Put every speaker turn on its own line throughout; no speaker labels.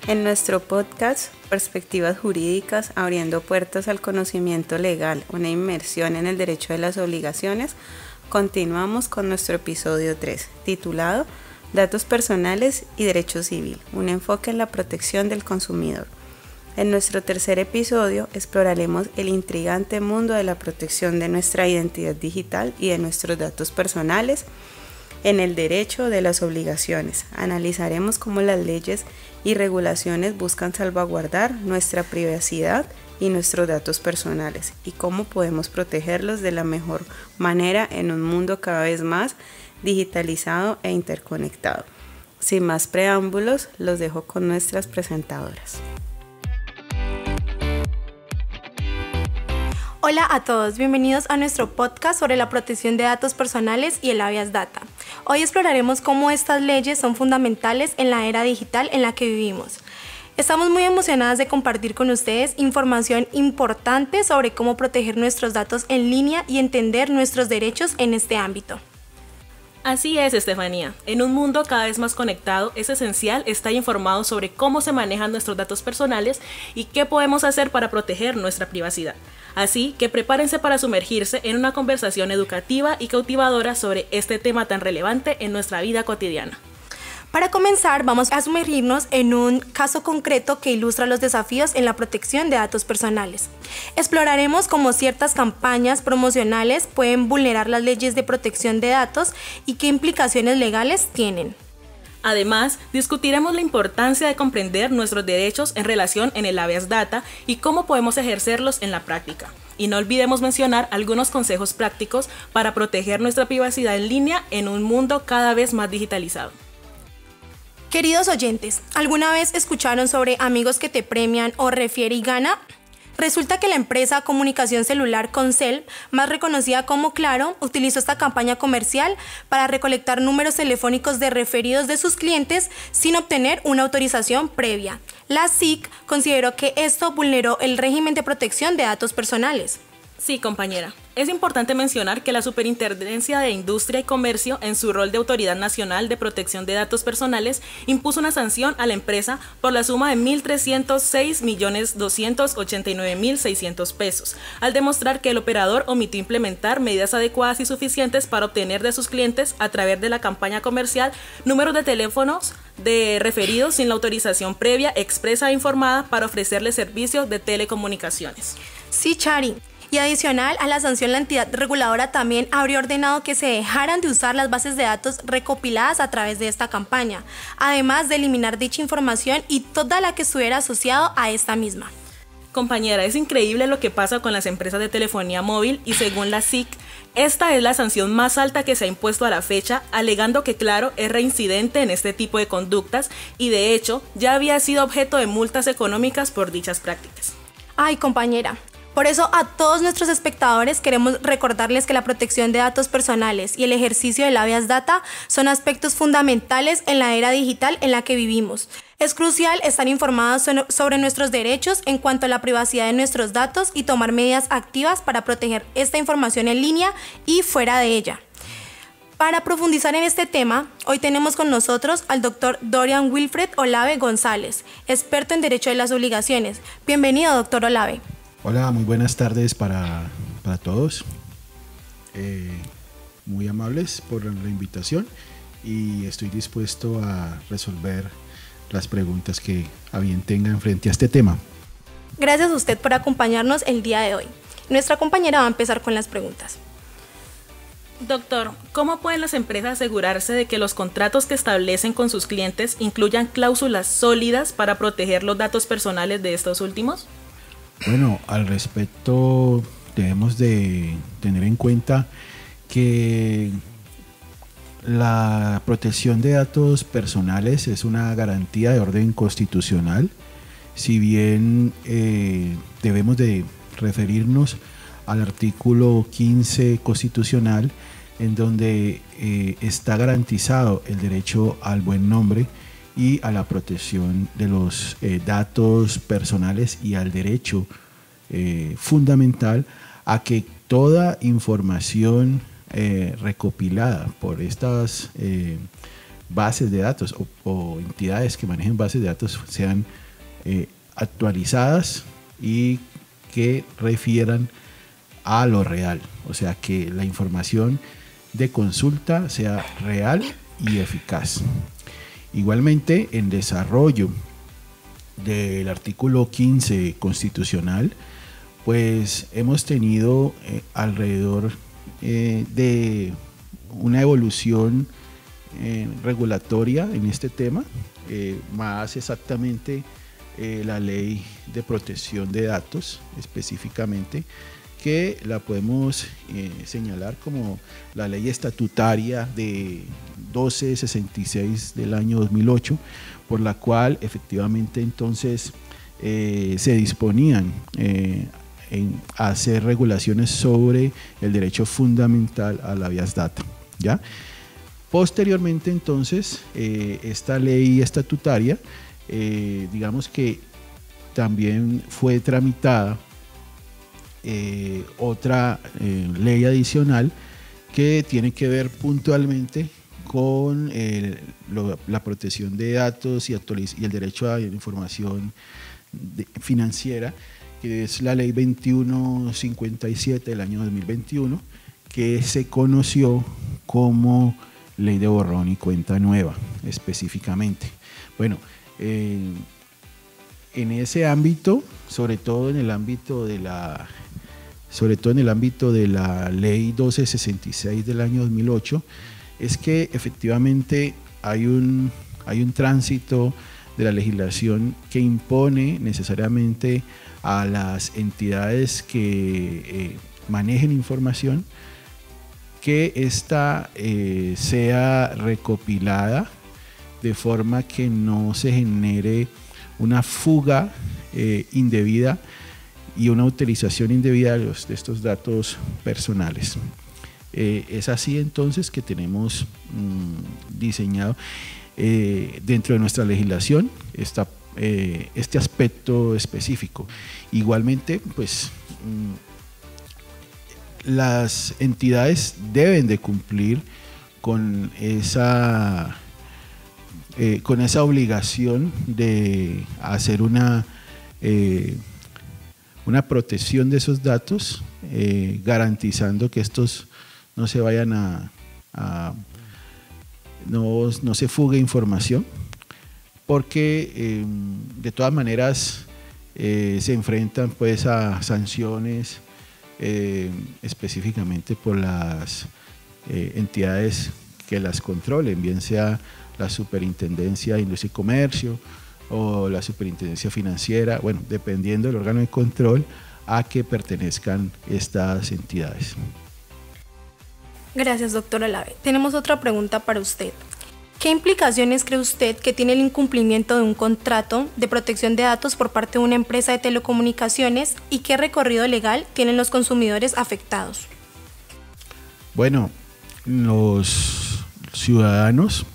En nuestro podcast Perspectivas Jurídicas, abriendo puertas al conocimiento legal, una inmersión en el derecho de las obligaciones, continuamos con nuestro episodio 3, titulado Datos personales y derecho civil, un enfoque en la protección del consumidor. En nuestro tercer episodio exploraremos el intrigante mundo de la protección de nuestra identidad digital y de nuestros datos personales en el derecho de las obligaciones. Analizaremos cómo las leyes y regulaciones buscan salvaguardar nuestra privacidad y nuestros datos personales y cómo podemos protegerlos de la mejor manera en un mundo cada vez más digitalizado e interconectado. Sin más preámbulos, los dejo con nuestras presentadoras.
Hola a todos, bienvenidos a nuestro podcast sobre la protección de datos personales y el habeas data. Hoy exploraremos cómo estas leyes son fundamentales en la era digital en la que vivimos. Estamos muy emocionadas de compartir con ustedes información importante sobre cómo proteger nuestros datos en línea y entender nuestros derechos en este ámbito.
Así es, Estefanía. En un mundo cada vez más conectado, es esencial estar informado sobre cómo se manejan nuestros datos personales y qué podemos hacer para proteger nuestra privacidad. Así que prepárense para sumergirse en una conversación educativa y cautivadora sobre este tema tan relevante en nuestra vida cotidiana.
Para comenzar, vamos a sumergirnos en un caso concreto que ilustra los desafíos en la protección de datos personales. Exploraremos cómo ciertas campañas promocionales pueden vulnerar las leyes de protección de datos y qué implicaciones legales tienen.
Además, discutiremos la importancia de comprender nuestros derechos en relación en el habeas data y cómo podemos ejercerlos en la práctica. Y no olvidemos mencionar algunos consejos prácticos para proteger nuestra privacidad en línea en un mundo cada vez más digitalizado.
Queridos oyentes, ¿alguna vez escucharon sobre amigos que te premian o refiere y gana? Resulta que la empresa Comunicación Celular Concel, más reconocida como Claro, utilizó esta campaña comercial para recolectar números telefónicos de referidos de sus clientes sin obtener una autorización previa. La SIC consideró que esto vulneró el régimen de protección de datos personales.
Sí, compañera. Es importante mencionar que la Superintendencia de Industria y Comercio, en su rol de Autoridad Nacional de Protección de Datos Personales, impuso una sanción a la empresa por la suma de 1.306.289.600 pesos, al demostrar que el operador omitió implementar medidas adecuadas y suficientes para obtener de sus clientes, a través de la campaña comercial, números de teléfonos de referidos sin la autorización previa, expresa e informada para ofrecerles servicios de telecomunicaciones.
Sí, Chari. Y adicional a la sanción, la entidad reguladora también habría ordenado que se dejaran de usar las bases de datos recopiladas a través de esta campaña, además de eliminar dicha información y toda la que estuviera asociado a esta misma.
Compañera, es increíble lo que pasa con las empresas de telefonía móvil y según la SIC, esta es la sanción más alta que se ha impuesto a la fecha, alegando que Claro es reincidente en este tipo de conductas y de hecho ya había sido objeto de multas económicas por dichas prácticas.
Ay, compañera. Por eso a todos nuestros espectadores queremos recordarles que la protección de datos personales y el ejercicio del habeas data son aspectos fundamentales en la era digital en la que vivimos. Es crucial estar informados sobre nuestros derechos en cuanto a la privacidad de nuestros datos y tomar medidas activas para proteger esta información en línea y fuera de ella. Para profundizar en este tema, hoy tenemos con nosotros al doctor Dorian Wilfred Olave González, experto en Derecho de las Obligaciones. Bienvenido, doctor Olave.
Hola, muy buenas tardes para todos. Muy amables por la invitación y estoy dispuesto a resolver las preguntas que a bien tengan frente a este tema.
Gracias a usted por acompañarnos el día de hoy. Nuestra compañera va a empezar con las preguntas.
Doctor, ¿cómo pueden las empresas asegurarse de que los contratos que establecen con sus clientes incluyan cláusulas sólidas para proteger los datos personales de estos últimos?
Bueno, al respecto debemos de tener en cuenta que la protección de datos personales es una garantía de orden constitucional, si bien debemos de referirnos al artículo 15 constitucional, en donde está garantizado el derecho al buen nombre y a la protección de los datos personales y al derecho fundamental a que toda información recopilada por estas bases de datos o entidades que manejen bases de datos sean actualizadas y que refieran a lo real, o sea, que la información de consulta sea real y eficaz. Igualmente, en desarrollo del artículo 15 constitucional, pues hemos tenido alrededor de una evolución regulatoria en este tema, más exactamente la Ley de Protección de Datos específicamente, que la podemos señalar como la ley estatutaria de 1266 del año 2008, por la cual efectivamente entonces se disponían en hacer regulaciones sobre el derecho fundamental a la habeas data, ¿ya? Posteriormente entonces esta ley estatutaria digamos que también fue tramitada otra ley adicional que tiene que ver puntualmente con la protección de datos y el derecho a la información financiera, que es la ley 2157 del año 2021, que se conoció como ley de borrón y cuenta nueva específicamente. Bueno, en ese ámbito, sobre todo en el ámbito de la ley 1266 del año 2008, es que efectivamente hay un tránsito de la legislación que impone necesariamente a las entidades que manejen información que ésta sea recopilada de forma que no se genere una fuga indebida y una utilización indebida de estos datos personales. Es así entonces que tenemos diseñado dentro de nuestra legislación este aspecto específico. Igualmente, pues las entidades deben de cumplir con esa obligación de hacer una protección de esos datos, garantizando que estos no se vayan no se fugue información, porque de todas maneras se enfrentan pues a sanciones específicamente por las entidades que las controlen, bien sea la Superintendencia de Industria y Comercio o la Superintendencia Financiera, bueno, dependiendo del órgano de control a que pertenezcan estas entidades.
Gracias, doctor Olave. Tenemos otra pregunta para usted. ¿Qué implicaciones cree usted que tiene el incumplimiento de un contrato de protección de datos por parte de una empresa de telecomunicaciones y qué recorrido legal tienen los consumidores afectados?
Bueno, los ciudadanos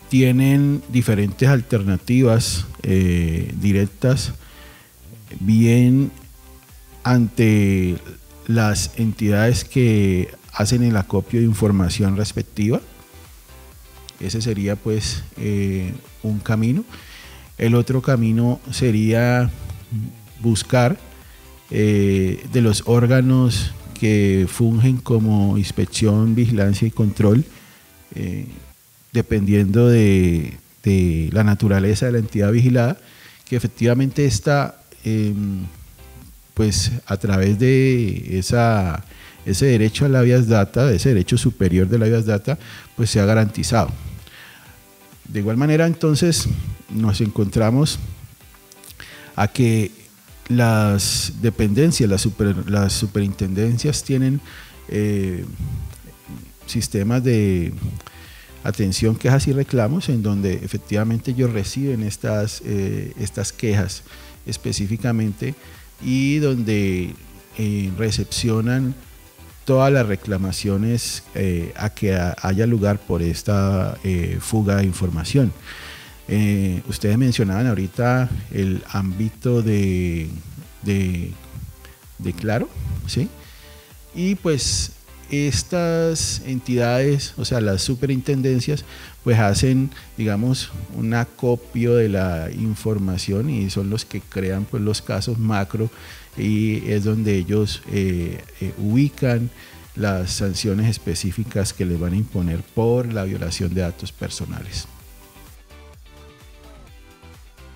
tienen diferentes alternativas directas, bien ante las entidades que hacen el acopio de información respectiva. Ese sería pues un camino. El otro camino sería buscar de los órganos que fungen como inspección, vigilancia y control, dependiendo de la naturaleza de la entidad vigilada, que efectivamente está pues a través de ese derecho a la habeas data, de ese derecho superior de la habeas data, pues se ha garantizado. De igual manera, entonces, nos encontramos a que las dependencias, las superintendencias tienen sistemas de atención, quejas y reclamos, en donde efectivamente ellos reciben estas quejas específicamente y donde recepcionan todas las reclamaciones a que haya lugar por esta fuga de información. Ustedes mencionaban ahorita el ámbito de Claro, ¿sí? Y pues estas entidades, o sea, las superintendencias, pues hacen, digamos, un acopio de la información y son los que crean pues los casos macro, y es donde ellos ubican las sanciones específicas que les van a imponer por la violación de datos personales.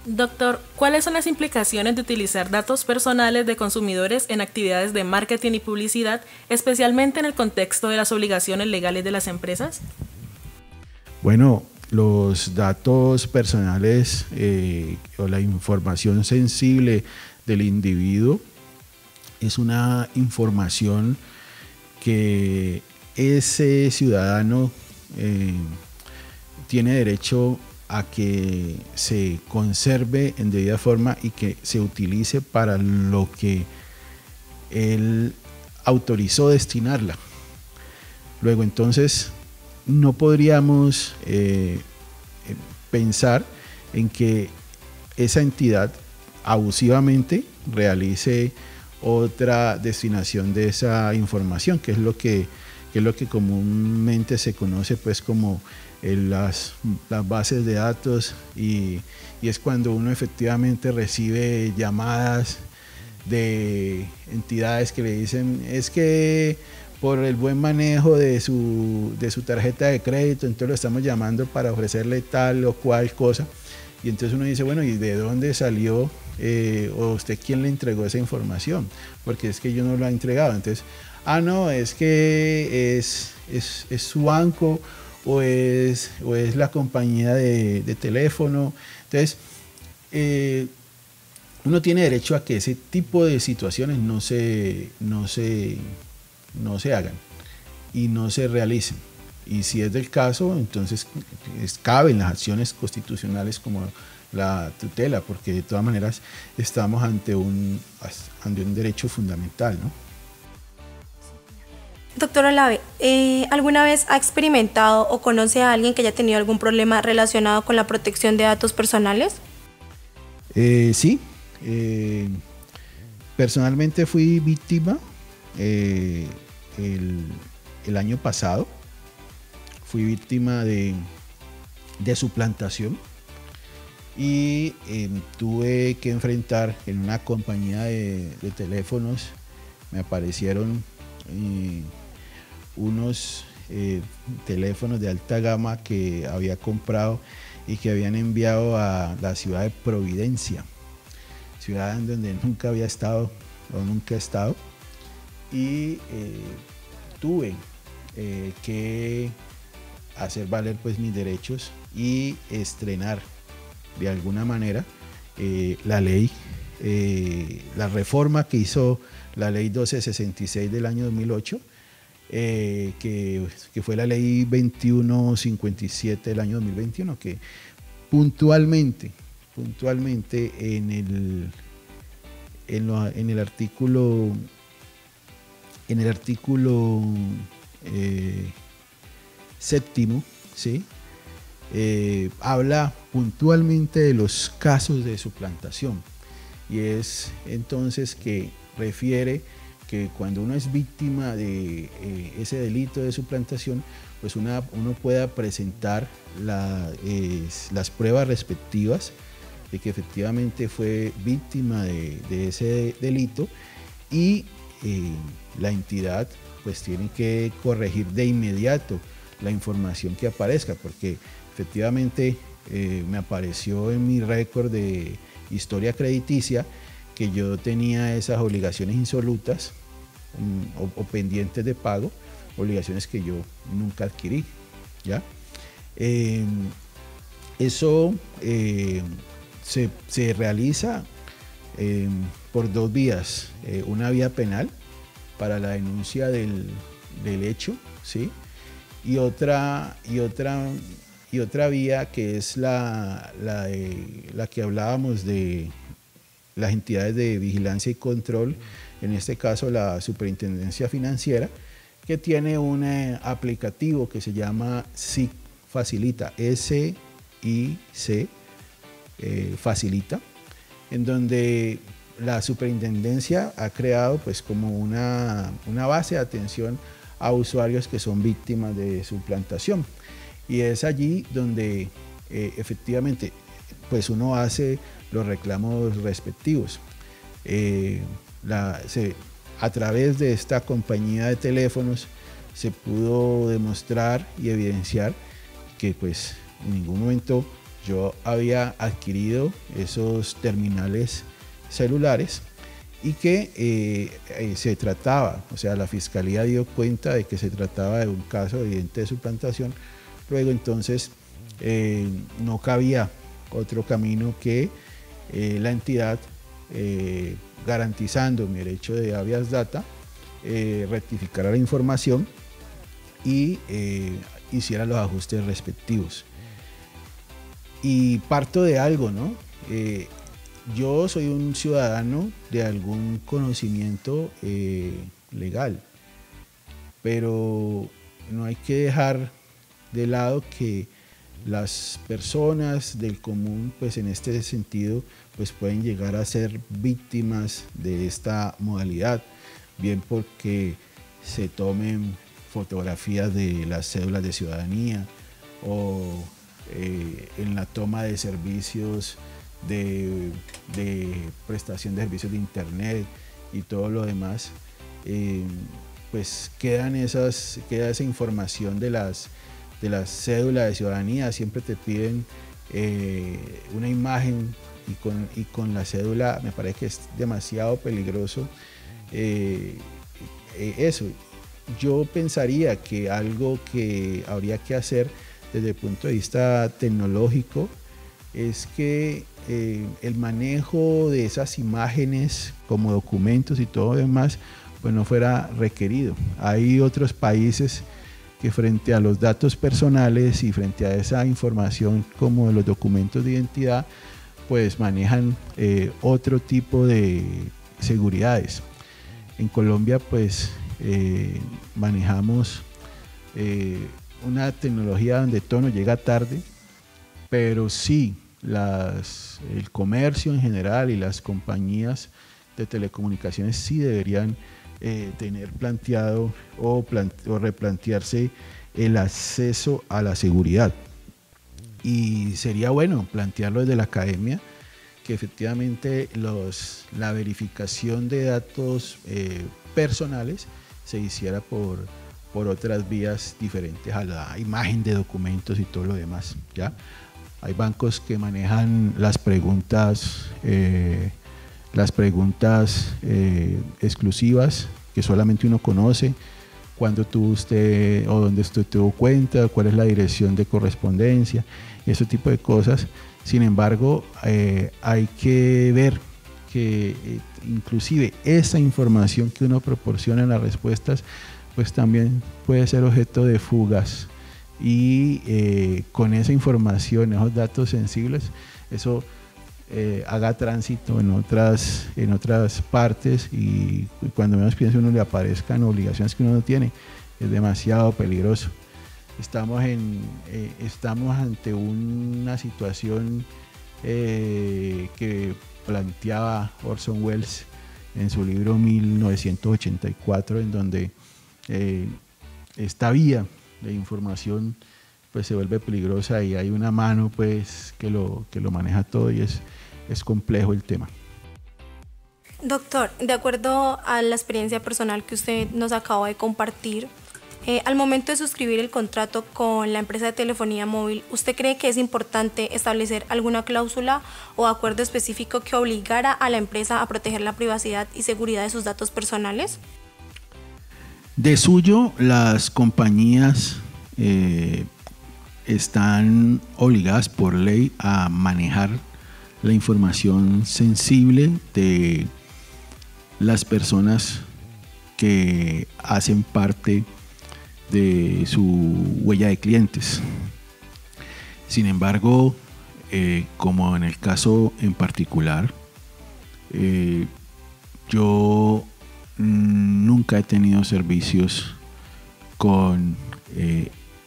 Doctor, ¿cuáles son las implicaciones de utilizar datos personales de consumidores en actividades de marketing y publicidad, especialmente en el contexto de las obligaciones legales de las empresas?
Bueno, los datos personales o la información sensible del individuo es una información que ese ciudadano tiene derecho a que se conserve en debida forma y que se utilice para lo que él autorizó destinarla. Luego, entonces, no podríamos pensar en que esa entidad abusivamente realice otra destinación de esa información, que es lo que comúnmente se conoce pues como las bases de datos, y es cuando uno efectivamente recibe llamadas de entidades que le dicen es que por el buen manejo de su tarjeta de crédito, entonces lo estamos llamando para ofrecerle tal o cual cosa, y entonces uno dice, bueno, ¿y de dónde salió o usted quién le entregó esa información? Porque es que yo no lo he entregado. Entonces, no, es que es su banco o es la compañía de teléfono. Entonces, uno tiene derecho a que ese tipo de situaciones no se hagan y no se realicen. Y si es del caso, entonces caben las acciones constitucionales como la tutela, porque de todas maneras estamos ante un derecho fundamental, ¿no?
Doctor Olave, ¿alguna vez ha experimentado o conoce a alguien que haya tenido algún problema relacionado con la protección de datos personales?
Sí, personalmente fui víctima el año pasado. Fui víctima de suplantación y tuve que enfrentar en una compañía de teléfonos, me aparecieron unos teléfonos de alta gama que había comprado y que habían enviado a la ciudad de Providencia, ciudad en donde nunca había estado o nunca he estado, y tuve que hacer valer pues mis derechos y estrenar de alguna manera la ley, la reforma que hizo la ley 1266 del año 2008, que fue la ley 2157 del año 2021, que puntualmente en el artículo séptimo, ¿sí? Habla puntualmente de los casos de suplantación, y es entonces que refiere que cuando uno es víctima de ese delito de suplantación, pues uno pueda presentar las pruebas respectivas de que efectivamente fue víctima de ese delito, y la entidad pues tiene que corregir de inmediato la información que aparezca, porque efectivamente me apareció en mi récord de historia crediticia que yo tenía esas obligaciones insolutas o pendientes de pago, obligaciones que yo nunca adquirí, ¿ya? Eso se realiza por dos vías, una vía penal para la denuncia del hecho, ¿sí? Y otra vía que es la que hablábamos de las entidades de vigilancia y control, en este caso la Superintendencia Financiera, que tiene un aplicativo que se llama SIC Facilita, S-I-C Facilita, en donde la superintendencia ha creado pues como una base de atención a usuarios que son víctimas de suplantación. Y es allí donde efectivamente pues uno hace los reclamos respectivos. A través de esta compañía de teléfonos se pudo demostrar y evidenciar que pues en ningún momento yo había adquirido esos terminales celulares y que se trataba, o sea, la fiscalía dio cuenta de que se trataba de un caso evidente de suplantación. Luego entonces no cabía otro camino que la entidad, garantizando mi derecho de habeas data, rectificara la información y hiciera los ajustes respectivos. Y parto de algo, ¿no? Yo soy un ciudadano de algún conocimiento legal, pero no hay que dejar de lado que las personas del común, pues en este sentido, pues pueden llegar a ser víctimas de esta modalidad, bien porque se tomen fotografías de las cédulas de ciudadanía o en la toma de servicios de prestación de servicios de internet y todo lo demás, pues queda esa información de las cédulas de ciudadanía. Siempre te piden una imagen y con la cédula. Me parece que es demasiado peligroso eso. Yo pensaría que algo que habría que hacer desde el punto de vista tecnológico es que el manejo de esas imágenes como documentos y todo lo demás pues no fuera requerido. Hay otros países que frente a los datos personales y frente a esa información como los documentos de identidad pues manejan otro tipo de seguridades. En Colombia pues manejamos una tecnología donde todo nos llega tarde, pero sí el comercio en general y las compañías de telecomunicaciones sí deberían tener planteado o replantearse el acceso a la seguridad. Y sería bueno plantearlo desde la academia, que efectivamente la verificación de datos personales se hiciera por otras vías diferentes a la imagen de documentos y todo lo demás, ¿ya? Hay bancos que manejan las preguntas exclusivas que solamente uno conoce, cuándo tuvo usted o dónde usted tuvo cuenta, cuál es la dirección de correspondencia, ese tipo de cosas. Sin embargo, hay que ver que inclusive esa información que uno proporciona en las respuestas pues también puede ser objeto de fugas y con esa información, esos datos sensibles, eso haga tránsito en otras partes y cuando menos piense uno le aparezcan obligaciones que uno no tiene. Es demasiado peligroso. Estamos ante una situación que planteaba Orson Welles en su libro 1984, en donde esta vía de información pues se vuelve peligrosa y hay una mano pues que lo maneja todo y es complejo el tema.
Doctor, de acuerdo a la experiencia personal que usted nos acaba de compartir, al momento de suscribir el contrato con la empresa de telefonía móvil, ¿usted cree que es importante establecer alguna cláusula o acuerdo específico que obligara a la empresa a proteger la privacidad y seguridad de sus datos personales?
De suyo, las compañías están obligadas por ley a manejar la información sensible de las personas que hacen parte de su huella de clientes. Sin embargo, como en el caso en particular, yo nunca he tenido servicios con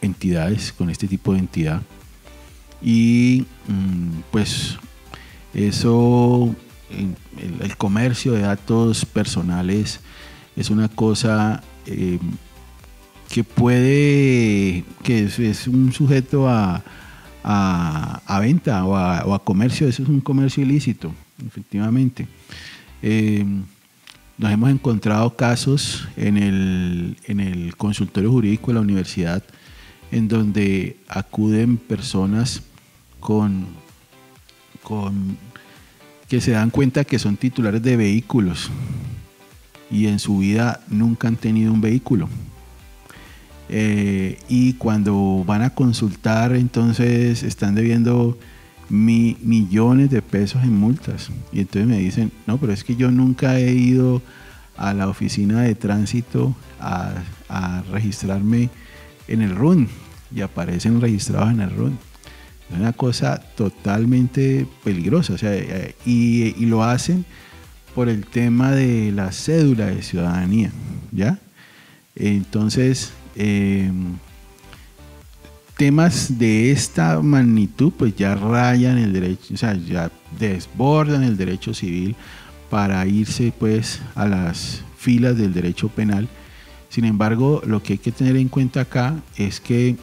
entidades, con este tipo de entidad, y pues eso, el comercio de datos personales es una cosa es un sujeto a venta o a comercio. Eso es un comercio ilícito, efectivamente. Nos hemos encontrado casos en el consultorio jurídico de la universidad en donde acuden personas que se dan cuenta que son titulares de vehículos y en su vida nunca han tenido un vehículo. Y cuando van a consultar, entonces están debiendo millones de pesos en multas. Y entonces me dicen, no, pero es que yo nunca he ido a la oficina de tránsito a registrarme en el RUN, y aparecen registrados en el RUN. Es una cosa totalmente peligrosa, o sea, y lo hacen por el tema de la cédula de ciudadanía, ¿ya? Entonces, temas de esta magnitud pues ya rayan el derecho, o sea, ya desbordan el derecho civil para irse pues a las filas del derecho penal. Sin embargo, lo que hay que tener en cuenta acá es que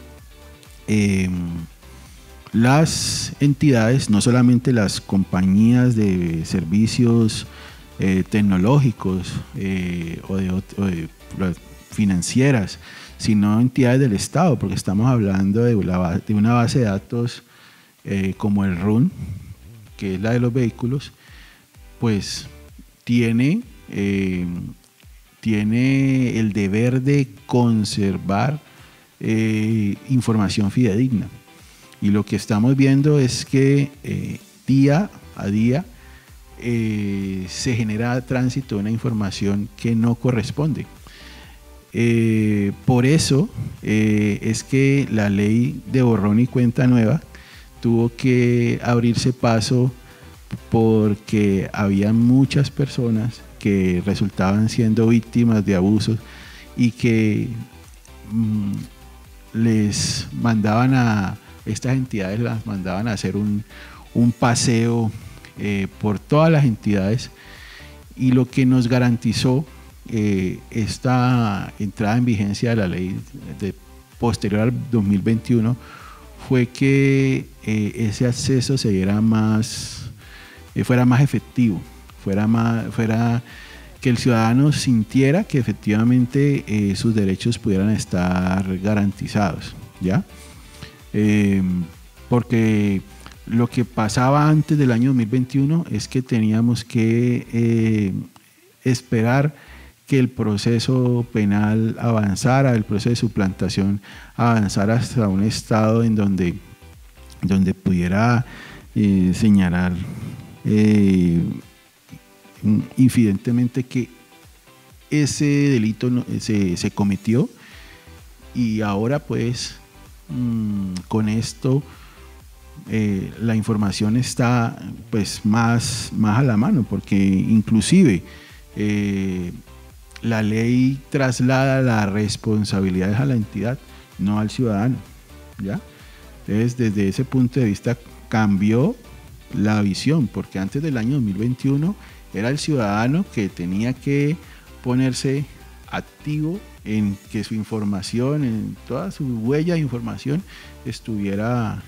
las entidades, no solamente las compañías de servicios tecnológicos o de financieras, sino entidades del Estado, porque estamos hablando de una base de datos como el RUN, que es la de los vehículos, pues tiene el deber de conservar información fidedigna. Y lo que estamos viendo es que día a día se genera tránsito de una información que no corresponde. Por eso es que la ley de borrón y cuenta nueva tuvo que abrirse paso, porque había muchas personas que resultaban siendo víctimas de abusos y que les mandaban a estas entidades, las mandaban a hacer un paseo por todas las entidades, y lo que nos garantizó esta entrada en vigencia de la ley posterior al 2021 fue que ese acceso se diera fuera más efectivo, fuera que el ciudadano sintiera que efectivamente sus derechos pudieran estar garantizados, ¿ya? Porque lo que pasaba antes del año 2021 es que teníamos que esperar que el proceso penal avanzara, el proceso de suplantación avanzara hasta un estado en donde pudiera señalar infidentemente que ese delito se cometió. Y ahora pues con esto la información está pues más a la mano, porque inclusive la ley traslada las responsabilidades a la entidad, no al ciudadano, ¿ya? Entonces, desde ese punto de vista cambió la visión, porque antes del año 2021 era el ciudadano que tenía que ponerse activo en que su información, en toda su huella de información estuviera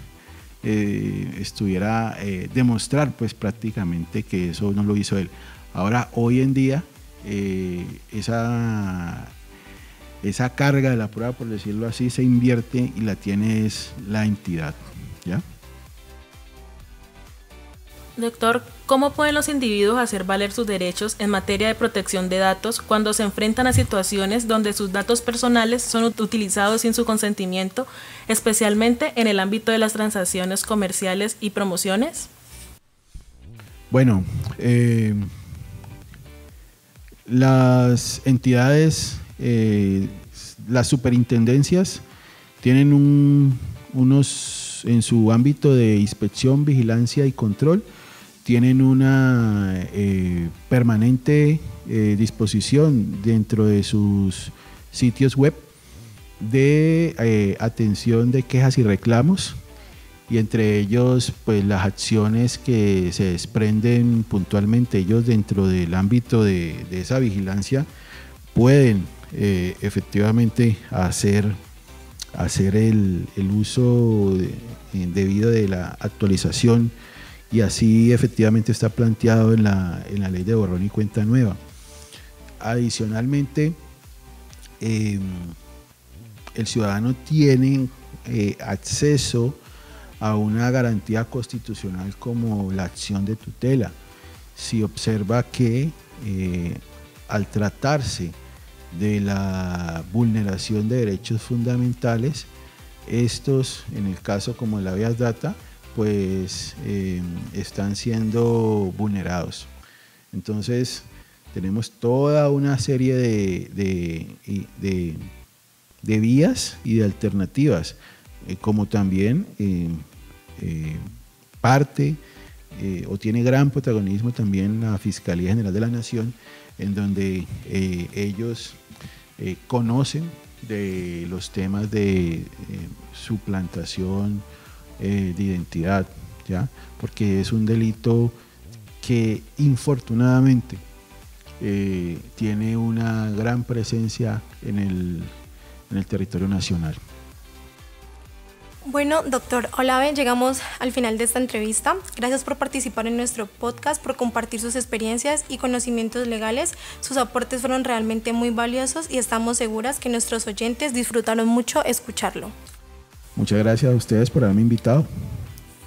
demostrar pues prácticamente que eso no lo hizo él. Ahora, hoy en día, esa carga de la prueba, por decirlo así, se invierte y la tiene es la entidad, ¿ya?
Doctor, ¿cómo pueden los individuos hacer valer sus derechos en materia de protección de datos cuando se enfrentan a situaciones donde sus datos personales son utilizados sin su consentimiento, especialmente en el ámbito de las transacciones comerciales y promociones?
Bueno, las entidades, las superintendencias tienen unos en su ámbito de inspección, vigilancia y control, tienen una permanente disposición dentro de sus sitios web de atención de quejas y reclamos, y entre ellos pues las acciones que se desprenden puntualmente. Ellos dentro del ámbito de esa vigilancia pueden efectivamente hacer el uso debido de la actualización, y así efectivamente está planteado en la ley de borrón y cuenta nueva. Adicionalmente, el ciudadano tiene acceso a una garantía constitucional como la acción de tutela. Si observa que al tratarse de la vulneración de derechos fundamentales, estos, en el caso como el habeas data, pues están siendo vulnerados. Entonces tenemos toda una serie de vías y de alternativas, como también parte o tiene gran protagonismo también la Fiscalía General de la Nación, en donde ellos conocen de los temas de suplantación de identidad, ¿ya? Porque es un delito que infortunadamente tiene una gran presencia en el territorio nacional.
Bueno, doctor Olave, llegamos al final de esta entrevista. Gracias por participar en nuestro podcast, por compartir sus experiencias y conocimientos legales. Sus aportes fueron realmente muy valiosos y estamos seguras que nuestros oyentes disfrutaron mucho escucharlo.
Muchas gracias a ustedes por haberme invitado.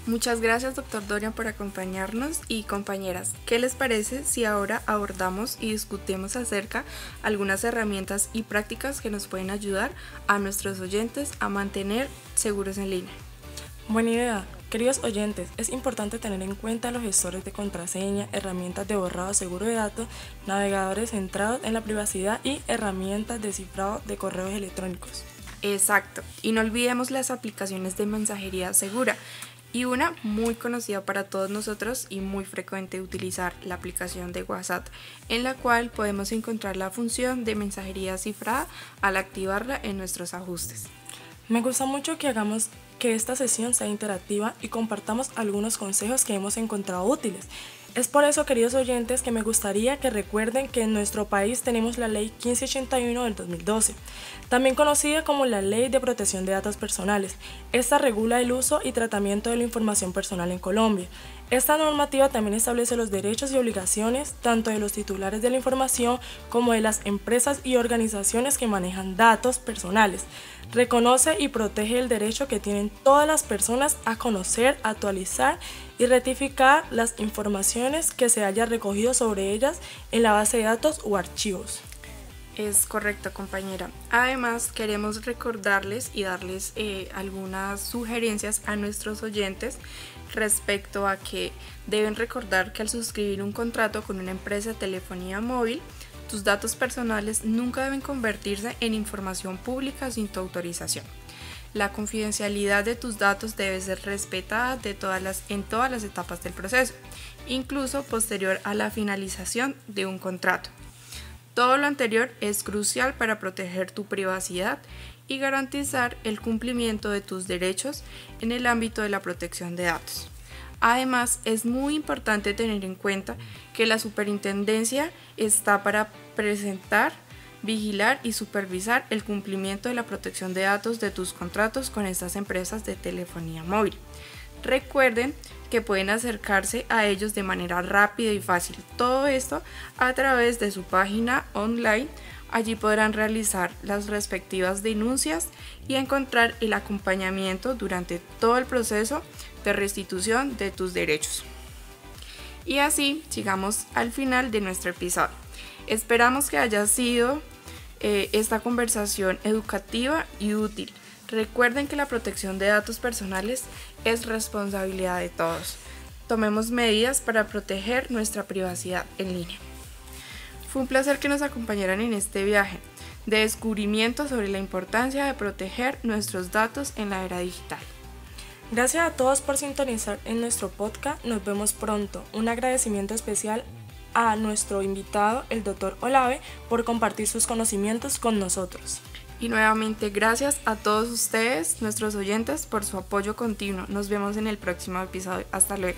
Muchas gracias, doctor Dorian, por acompañarnos. Y compañeras, ¿qué les parece si ahora abordamos y discutimos acerca de algunas herramientas y prácticas que nos pueden ayudar a nuestros oyentes a mantener seguros en línea?
Buena idea. Queridos oyentes, es importante tener en cuenta los gestores de contraseña, herramientas de borrado seguro de datos, navegadores centrados en la privacidad y herramientas de cifrado de correos electrónicos.
Exacto. Y no olvidemos las aplicaciones de mensajería segura. Y una muy conocida para todos nosotros y muy frecuente de utilizar, la aplicación de WhatsApp, en la cual podemos encontrar la función de mensajería cifrada al activarla en nuestros ajustes.
Me gusta mucho que hagamos que esta sesión sea interactiva y compartamos algunos consejos que hemos encontrado útiles. Es por eso, queridos oyentes, que me gustaría que recuerden que en nuestro país tenemos la Ley 1581 del 2012, también conocida como la Ley de Protección de Datos Personales. Esta regula el uso y tratamiento de la información personal en Colombia. Esta normativa también establece los derechos y obligaciones tanto de los titulares de la información como de las empresas y organizaciones que manejan datos personales. Reconoce y protege el derecho que tienen todas las personas a conocer, actualizar y rectificar las informaciones que se haya recogido sobre ellas en la base de datos o archivos.
Es correcto, compañera. Además, queremos recordarles y darles algunas sugerencias a nuestros oyentes respecto a que deben recordar que al suscribir un contrato con una empresa de telefonía móvil, tus datos personales nunca deben convertirse en información pública sin tu autorización. La confidencialidad de tus datos debe ser respetada en todas las etapas del proceso, incluso posterior a la finalización de un contrato. Todo lo anterior es crucial para proteger tu privacidad y garantizar el cumplimiento de tus derechos en el ámbito de la protección de datos. Además, es muy importante tener en cuenta que la superintendencia está para presentar, vigilar y supervisar el cumplimiento de la protección de datos de tus contratos con estas empresas de telefonía móvil. Recuerden que pueden acercarse a ellos de manera rápida y fácil. Todo esto a través de su página online. Allí podrán realizar las respectivas denuncias y encontrar el acompañamiento durante todo el proceso de restitución de tus derechos. Y así llegamos al final de nuestro episodio. Esperamos que haya sido esta conversación educativa y útil. Recuerden que la protección de datos personales es responsabilidad de todos. Tomemos medidas para proteger nuestra privacidad en línea. Fue un placer que nos acompañaran en este viaje de descubrimiento sobre la importancia de proteger nuestros datos en la era digital.
Gracias a todos por sintonizar en nuestro podcast. Nos vemos pronto. Un agradecimiento especial a nuestro invitado, el Dr. Olave, por compartir sus conocimientos con nosotros.
Y nuevamente gracias a todos ustedes, nuestros oyentes, por su apoyo continuo. Nos vemos en el próximo episodio. Hasta luego.